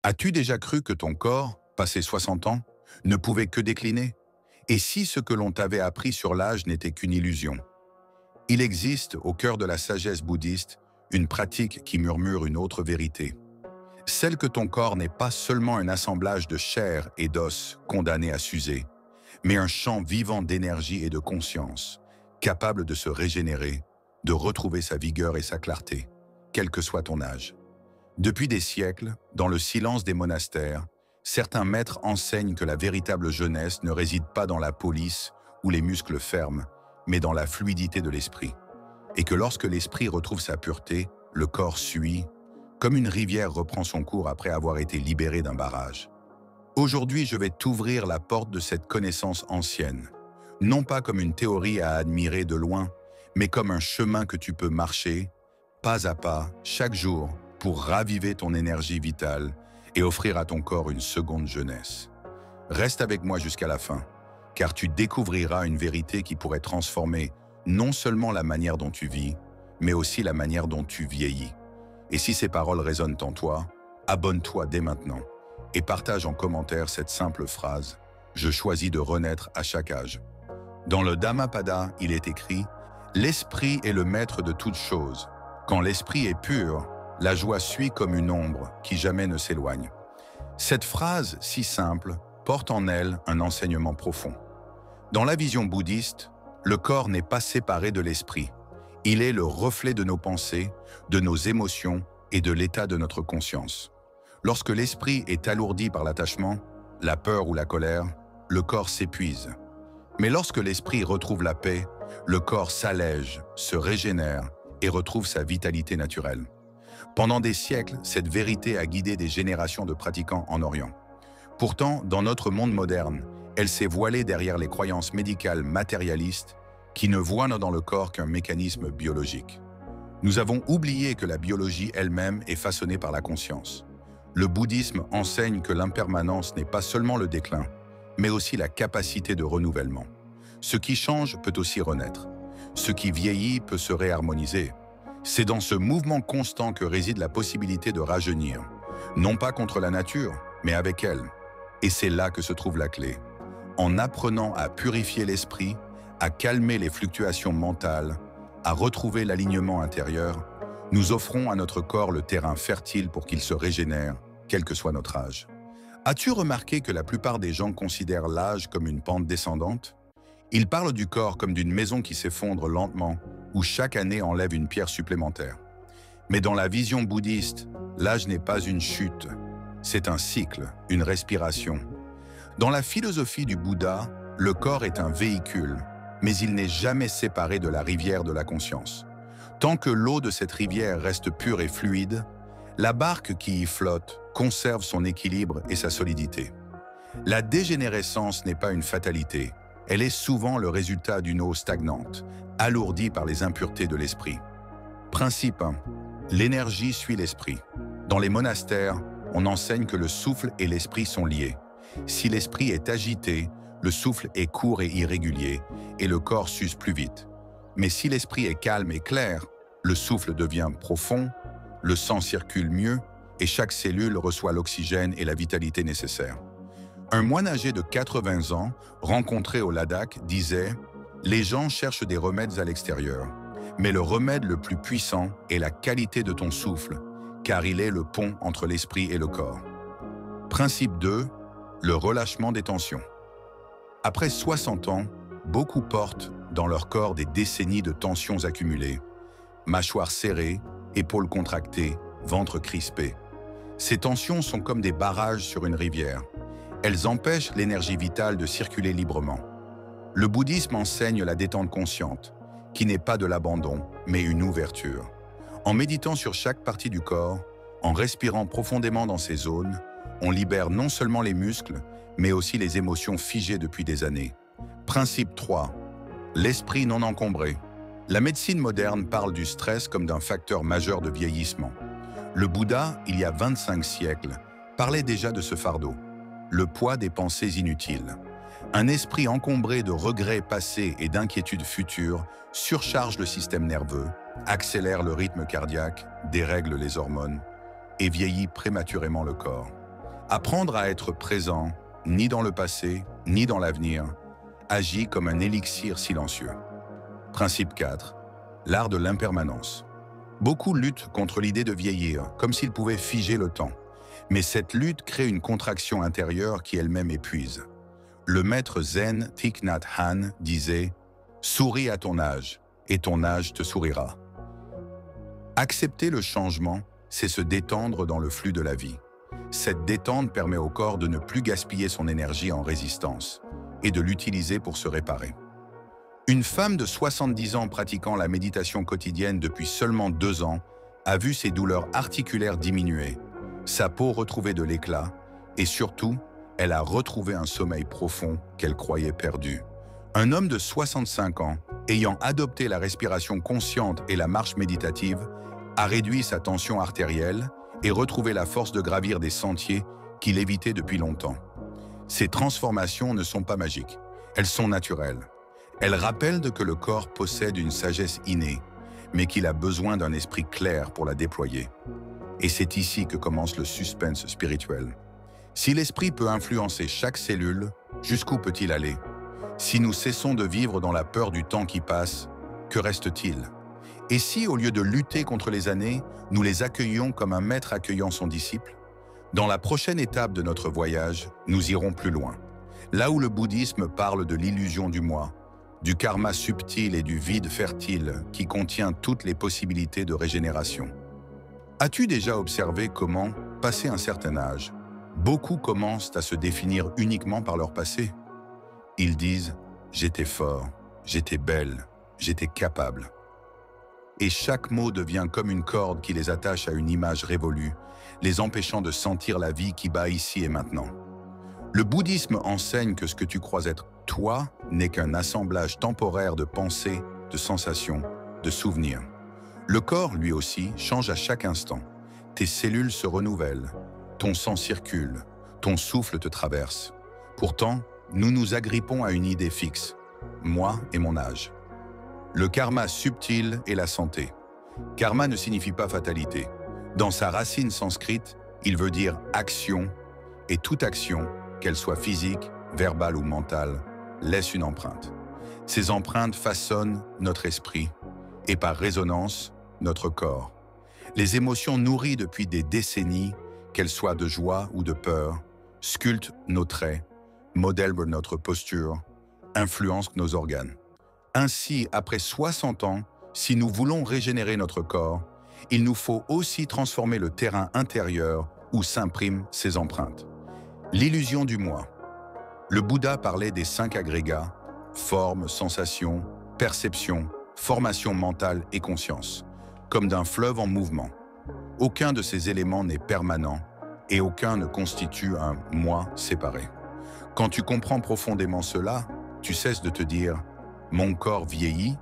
As-tu déjà cru que ton corps, passé 60 ans, ne pouvait que décliner? Et si ce que l'on t'avait appris sur l'âge n'était qu'une illusion? Il existe, au cœur de la sagesse bouddhiste, une pratique qui murmure une autre vérité. Celle que ton corps n'est pas seulement un assemblage de chair et d'os condamnés à s'user, mais un champ vivant d'énergie et de conscience, capable de se régénérer, de retrouver sa vigueur et sa clarté, quel que soit ton âge. Depuis des siècles, dans le silence des monastères, certains maîtres enseignent que la véritable jeunesse ne réside pas dans la police ou les muscles fermes, mais dans la fluidité de l'esprit. Et que lorsque l'esprit retrouve sa pureté, le corps suit, comme une rivière reprend son cours après avoir été libérée d'un barrage. Aujourd'hui, je vais t'ouvrir la porte de cette connaissance ancienne, non pas comme une théorie à admirer de loin, mais comme un chemin que tu peux marcher, pas à pas, chaque jour, pour raviver ton énergie vitale et offrir à ton corps une seconde jeunesse. Reste avec moi jusqu'à la fin, car tu découvriras une vérité qui pourrait transformer non seulement la manière dont tu vis, mais aussi la manière dont tu vieillis. Et si ces paroles résonnent en toi, abonne-toi dès maintenant et partage en commentaire cette simple phrase « Je choisis de renaître à chaque âge ». Dans le Dhammapada, il est écrit « L'esprit est le maître de toutes choses. Quand l'esprit est pur, la joie suit comme une ombre qui jamais ne s'éloigne. » Cette phrase, si simple, porte en elle un enseignement profond. Dans la vision bouddhiste, le corps n'est pas séparé de l'esprit. Il est le reflet de nos pensées, de nos émotions et de l'état de notre conscience. Lorsque l'esprit est alourdi par l'attachement, la peur ou la colère, le corps s'épuise. Mais lorsque l'esprit retrouve la paix, le corps s'allège, se régénère et retrouve sa vitalité naturelle. Pendant des siècles, cette vérité a guidé des générations de pratiquants en Orient. Pourtant, dans notre monde moderne, elle s'est voilée derrière les croyances médicales matérialistes qui ne voient dans le corps qu'un mécanisme biologique. Nous avons oublié que la biologie elle-même est façonnée par la conscience. Le bouddhisme enseigne que l'impermanence n'est pas seulement le déclin, mais aussi la capacité de renouvellement. Ce qui change peut aussi renaître. Ce qui vieillit peut se réharmoniser. C'est dans ce mouvement constant que réside la possibilité de rajeunir, non pas contre la nature, mais avec elle. Et c'est là que se trouve la clé. En apprenant à purifier l'esprit, à calmer les fluctuations mentales, à retrouver l'alignement intérieur, nous offrons à notre corps le terrain fertile pour qu'il se régénère, quel que soit notre âge. As-tu remarqué que la plupart des gens considèrent l'âge comme une pente descendante? Ils parlent du corps comme d'une maison qui s'effondre lentement, où chaque année enlève une pierre supplémentaire. Mais dans la vision bouddhiste, l'âge n'est pas une chute, c'est un cycle, une respiration. Dans la philosophie du Bouddha, le corps est un véhicule, mais il n'est jamais séparé de la rivière de la conscience. Tant que l'eau de cette rivière reste pure et fluide, la barque qui y flotte conserve son équilibre et sa solidité. La dégénérescence n'est pas une fatalité, elle est souvent le résultat d'une eau stagnante, alourdie par les impuretés de l'esprit. Principe 1. L'énergie suit l'esprit. Dans les monastères, on enseigne que le souffle et l'esprit sont liés. Si l'esprit est agité, le souffle est court et irrégulier, et le corps s'use plus vite. Mais si l'esprit est calme et clair, le souffle devient profond, le sang circule mieux, et chaque cellule reçoit l'oxygène et la vitalité nécessaires. Un moine âgé de 80 ans, rencontré au Ladakh, disait « Les gens cherchent des remèdes à l'extérieur, mais le remède le plus puissant est la qualité de ton souffle, car il est le pont entre l'esprit et le corps. » Principe 2. Le relâchement des tensions. Après 60 ans, beaucoup portent dans leur corps des décennies de tensions accumulées. Mâchoire serrée, épaules contractées, ventre crispé. Ces tensions sont comme des barrages sur une rivière. Elles empêchent l'énergie vitale de circuler librement. Le bouddhisme enseigne la détente consciente, qui n'est pas de l'abandon, mais une ouverture. En méditant sur chaque partie du corps, en respirant profondément dans ces zones, on libère non seulement les muscles, mais aussi les émotions figées depuis des années. Principe 3. L'esprit non encombré. La médecine moderne parle du stress comme d'un facteur majeur de vieillissement. Le Bouddha, il y a 25 siècles, parlait déjà de ce fardeau, le poids des pensées inutiles. Un esprit encombré de regrets passés et d'inquiétudes futures surcharge le système nerveux, accélère le rythme cardiaque, dérègle les hormones et vieillit prématurément le corps. Apprendre à être présent, ni dans le passé, ni dans l'avenir, agit comme un élixir silencieux. Principe 4. L'art de l'impermanence. Beaucoup luttent contre l'idée de vieillir, comme s'ils pouvaient figer le temps. Mais cette lutte crée une contraction intérieure qui elle-même épuise. Le maître zen Thich Nhat Hanh disait « Souris à ton âge, et ton âge te sourira ». Accepter le changement, c'est se détendre dans le flux de la vie. Cette détente permet au corps de ne plus gaspiller son énergie en résistance et de l'utiliser pour se réparer. Une femme de 70 ans pratiquant la méditation quotidienne depuis seulement 2 ans a vu ses douleurs articulaires diminuer, sa peau retrouver de l'éclat et surtout, elle a retrouvé un sommeil profond qu'elle croyait perdu. Un homme de 65 ans, ayant adopté la respiration consciente et la marche méditative, a réduit sa tension artérielle et retrouvé la force de gravir des sentiers qu'il évitait depuis longtemps. Ces transformations ne sont pas magiques, elles sont naturelles. Elles rappellent que le corps possède une sagesse innée, mais qu'il a besoin d'un esprit clair pour la déployer. Et c'est ici que commence le suspense spirituel. Si l'esprit peut influencer chaque cellule, jusqu'où peut-il aller? Si nous cessons de vivre dans la peur du temps qui passe, que reste-t-il? Et si, au lieu de lutter contre les années, nous les accueillions comme un maître accueillant son disciple? Dans la prochaine étape de notre voyage, nous irons plus loin. Là où le bouddhisme parle de l'illusion du moi, du karma subtil et du vide fertile qui contient toutes les possibilités de régénération. As-tu déjà observé comment, passé un certain âge, beaucoup commencent à se définir uniquement par leur passé? Ils disent « j'étais fort, j'étais belle, j'étais capable ». Et chaque mot devient comme une corde qui les attache à une image révolue, les empêchant de sentir la vie qui bat ici et maintenant. Le bouddhisme enseigne que ce que tu crois être toi n'est qu'un assemblage temporaire de pensées, de sensations, de souvenirs. Le corps, lui aussi, change à chaque instant. Tes cellules se renouvellent, ton sang circule, ton souffle te traverse. Pourtant, nous nous agrippons à une idée fixe, moi et mon âge. Le karma subtil est la santé. Karma ne signifie pas fatalité. Dans sa racine sanscrite, il veut dire action, et toute action, qu'elle soit physique, verbale ou mentale, laisse une empreinte. Ces empreintes façonnent notre esprit et par résonance, notre corps. Les émotions nourries depuis des décennies, qu'elles soient de joie ou de peur, sculptent nos traits, modèlent notre posture, influencent nos organes. Ainsi, après 60 ans, si nous voulons régénérer notre corps, il nous faut aussi transformer le terrain intérieur où s'impriment ces empreintes. L'illusion du moi. Le Bouddha parlait des 5 agrégats, forme, sensation, perception, formation mentale et conscience, comme d'un fleuve en mouvement. Aucun de ces éléments n'est permanent et aucun ne constitue un « moi » séparé. Quand tu comprends profondément cela, tu cesses de te dire « mon corps vieillit »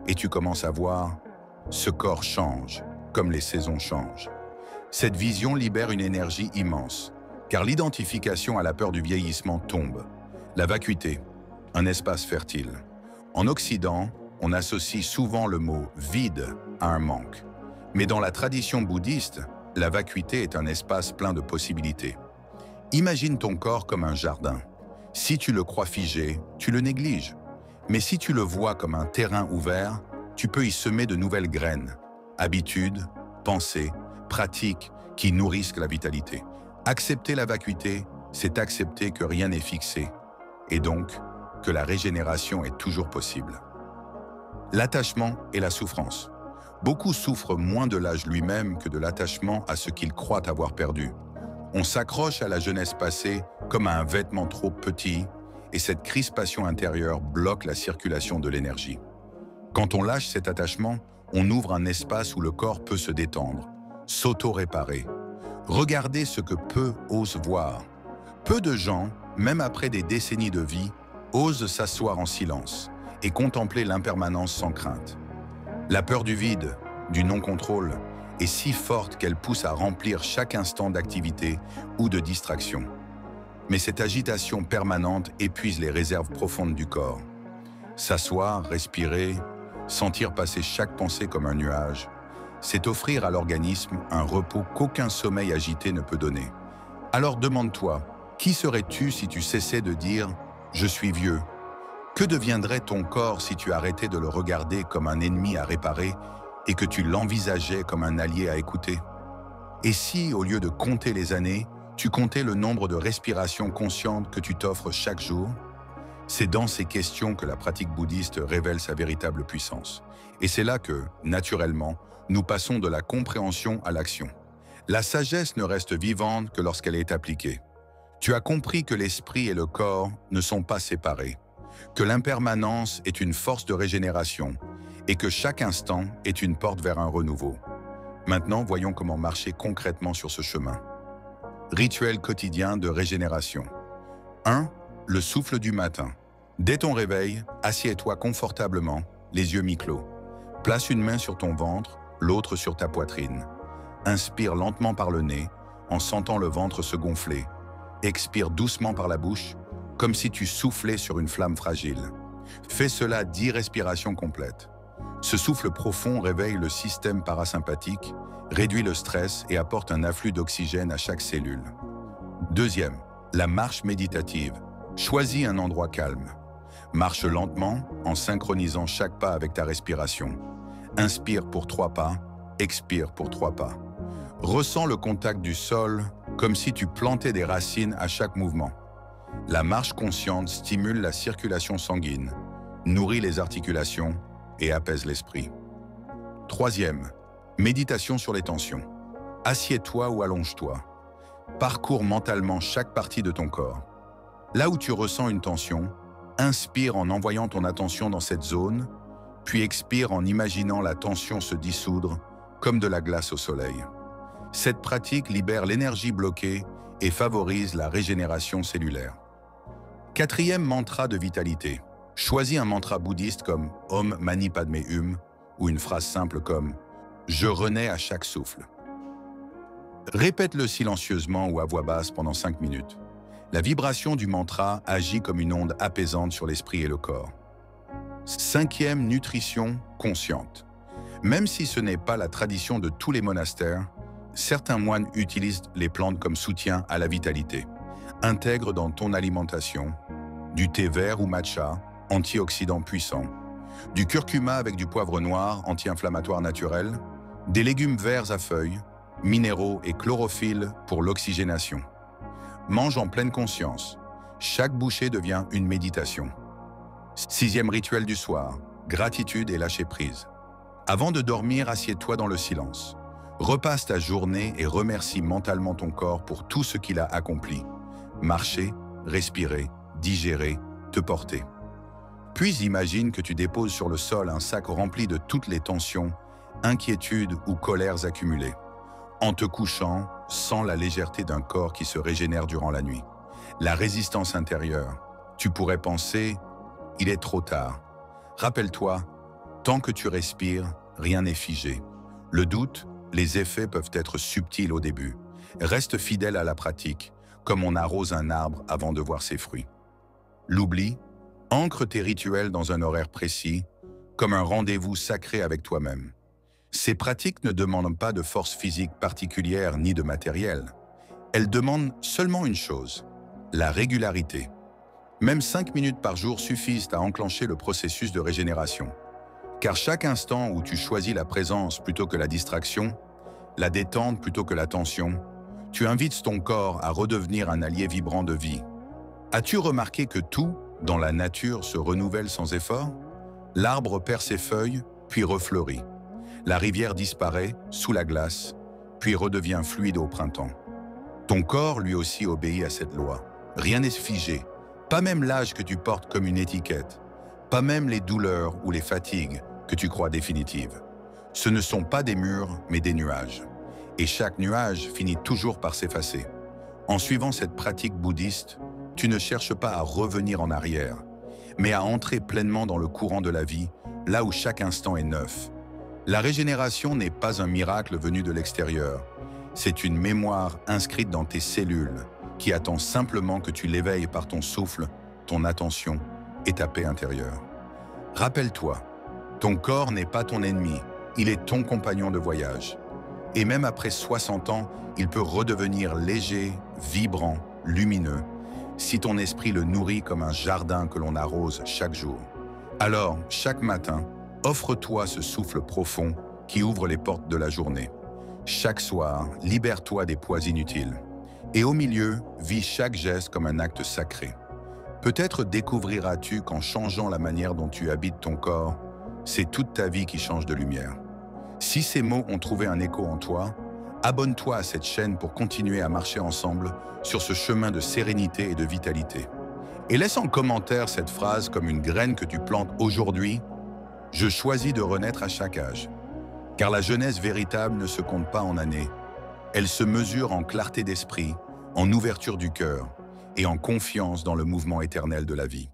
et tu commences à voir « ce corps change » comme les saisons changent. Cette vision libère une énergie immense, car l'identification à la peur du vieillissement tombe. La vacuité, un espace fertile. En Occident, on associe souvent le mot « vide » à un manque. Mais dans la tradition bouddhiste, la vacuité est un espace plein de possibilités. Imagine ton corps comme un jardin. Si tu le crois figé, tu le négliges. Mais si tu le vois comme un terrain ouvert, tu peux y semer de nouvelles graines, habitudes, pensées, pratiques qui nourrissent la vitalité. Accepter la vacuité, c'est accepter que rien n'est fixé, et donc que la régénération est toujours possible. L'attachement et la souffrance. Beaucoup souffrent moins de l'âge lui-même que de l'attachement à ce qu'ils croient avoir perdu. On s'accroche à la jeunesse passée comme à un vêtement trop petit, et cette crispation intérieure bloque la circulation de l'énergie. Quand on lâche cet attachement, on ouvre un espace où le corps peut se détendre, s'auto-réparer. Regardez ce que peu osent voir. Peu de gens, même après des décennies de vie, osent s'asseoir en silence et contempler l'impermanence sans crainte. La peur du vide, du non-contrôle, est si forte qu'elle pousse à remplir chaque instant d'activité ou de distraction. Mais cette agitation permanente épuise les réserves profondes du corps. S'asseoir, respirer, sentir passer chaque pensée comme un nuage, c'est offrir à l'organisme un repos qu'aucun sommeil agité ne peut donner. Alors demande-toi, qui serais-tu si tu cessais de dire « je suis vieux » ? Que deviendrait ton corps si tu arrêtais de le regarder comme un ennemi à réparer et que tu l'envisageais comme un allié à écouter? Et si, au lieu de compter les années, tu comptais le nombre de respirations conscientes que tu t'offres chaque jour? C'est dans ces questions que la pratique bouddhiste révèle sa véritable puissance. Et c'est là que, naturellement, nous passons de la compréhension à l'action. La sagesse ne reste vivante que lorsqu'elle est appliquée. Tu as compris que l'esprit et le corps ne sont pas séparés, que l'impermanence est une force de régénération et que chaque instant est une porte vers un renouveau. Maintenant, voyons comment marcher concrètement sur ce chemin. Rituel quotidien de régénération. 1. Le souffle du matin. Dès ton réveil, assieds-toi confortablement, les yeux mi-clos. Place une main sur ton ventre, l'autre sur ta poitrine. Inspire lentement par le nez, en sentant le ventre se gonfler. Expire doucement par la bouche, comme si tu soufflais sur une flamme fragile. Fais cela 10 respirations complètes. Ce souffle profond réveille le système parasympathique, réduit le stress et apporte un afflux d'oxygène à chaque cellule. 2. La marche méditative. Choisis un endroit calme. Marche lentement en synchronisant chaque pas avec ta respiration. Inspire pour 3 pas, expire pour 3 pas. Ressens le contact du sol comme si tu plantais des racines à chaque mouvement. La marche consciente stimule la circulation sanguine, nourrit les articulations et apaise l'esprit. 3. Méditation sur les tensions. Assieds-toi ou allonge-toi. Parcours mentalement chaque partie de ton corps. Là où tu ressens une tension, inspire en envoyant ton attention dans cette zone, puis expire en imaginant la tension se dissoudre comme de la glace au soleil. Cette pratique libère l'énergie bloquée et favorise la régénération cellulaire. 4. Mantra de vitalité. Choisis un mantra bouddhiste comme Om Mani Padme Hum ou une phrase simple comme Je renais à chaque souffle. Répète-le silencieusement ou à voix basse pendant 5 minutes. La vibration du mantra agit comme une onde apaisante sur l'esprit et le corps. 5. Nutrition consciente. Même si ce n'est pas la tradition de tous les monastères, certains moines utilisent les plantes comme soutien à la vitalité. Intègre dans ton alimentation du thé vert ou matcha, antioxydant puissant, du curcuma avec du poivre noir, anti-inflammatoire naturel, des légumes verts à feuilles, minéraux et chlorophylle pour l'oxygénation. Mange en pleine conscience. Chaque bouchée devient une méditation. 6. Rituel du soir. Gratitude et lâcher prise. Avant de dormir, assieds-toi dans le silence. Repasse ta journée et remercie mentalement ton corps pour tout ce qu'il a accompli. Marcher, respirer, digérer, te porter. Puis imagine que tu déposes sur le sol un sac rempli de toutes les tensions, inquiétudes ou colères accumulées. En te couchant, sens la légèreté d'un corps qui se régénère durant la nuit. La résistance intérieure. Tu pourrais penser « il est trop tard ». Rappelle-toi, tant que tu respires, rien n'est figé. Le doute, les effets peuvent être subtils au début. Reste fidèle à la pratique, comme on arrose un arbre avant de voir ses fruits. L'oubli, ancre tes rituels dans un horaire précis, comme un rendez-vous sacré avec toi-même. Ces pratiques ne demandent pas de force physique particulière ni de matériel. Elles demandent seulement une chose, la régularité. Même 5 minutes par jour suffisent à enclencher le processus de régénération. Car chaque instant où tu choisis la présence plutôt que la distraction, la détente plutôt que la tension, tu invites ton corps à redevenir un allié vibrant de vie. As-tu remarqué que tout, dans la nature, se renouvelle sans effort? L'arbre perd ses feuilles, puis refleurit. La rivière disparaît, sous la glace, puis redevient fluide au printemps. Ton corps, lui aussi, obéit à cette loi. Rien n'est figé, pas même l'âge que tu portes comme une étiquette, pas même les douleurs ou les fatigues que tu crois définitives. Ce ne sont pas des murs, mais des nuages. Et chaque nuage finit toujours par s'effacer. En suivant cette pratique bouddhiste, tu ne cherches pas à revenir en arrière, mais à entrer pleinement dans le courant de la vie, là où chaque instant est neuf. La régénération n'est pas un miracle venu de l'extérieur. C'est une mémoire inscrite dans tes cellules qui attend simplement que tu l'éveilles par ton souffle, ton attention et ta paix intérieure. Rappelle-toi, ton corps n'est pas ton ennemi, il est ton compagnon de voyage. Et même après 60 ans, il peut redevenir léger, vibrant, lumineux, si ton esprit le nourrit comme un jardin que l'on arrose chaque jour. Alors, chaque matin, offre-toi ce souffle profond qui ouvre les portes de la journée. Chaque soir, libère-toi des poids inutiles. Et au milieu, vis chaque geste comme un acte sacré. Peut-être découvriras-tu qu'en changeant la manière dont tu habites ton corps, c'est toute ta vie qui change de lumière. Si ces mots ont trouvé un écho en toi, abonne-toi à cette chaîne pour continuer à marcher ensemble sur ce chemin de sérénité et de vitalité. Et laisse en commentaire cette phrase comme une graine que tu plantes aujourd'hui. Je choisis de renaître à chaque âge. Car la jeunesse véritable ne se compte pas en années. Elle se mesure en clarté d'esprit, en ouverture du cœur et en confiance dans le mouvement éternel de la vie.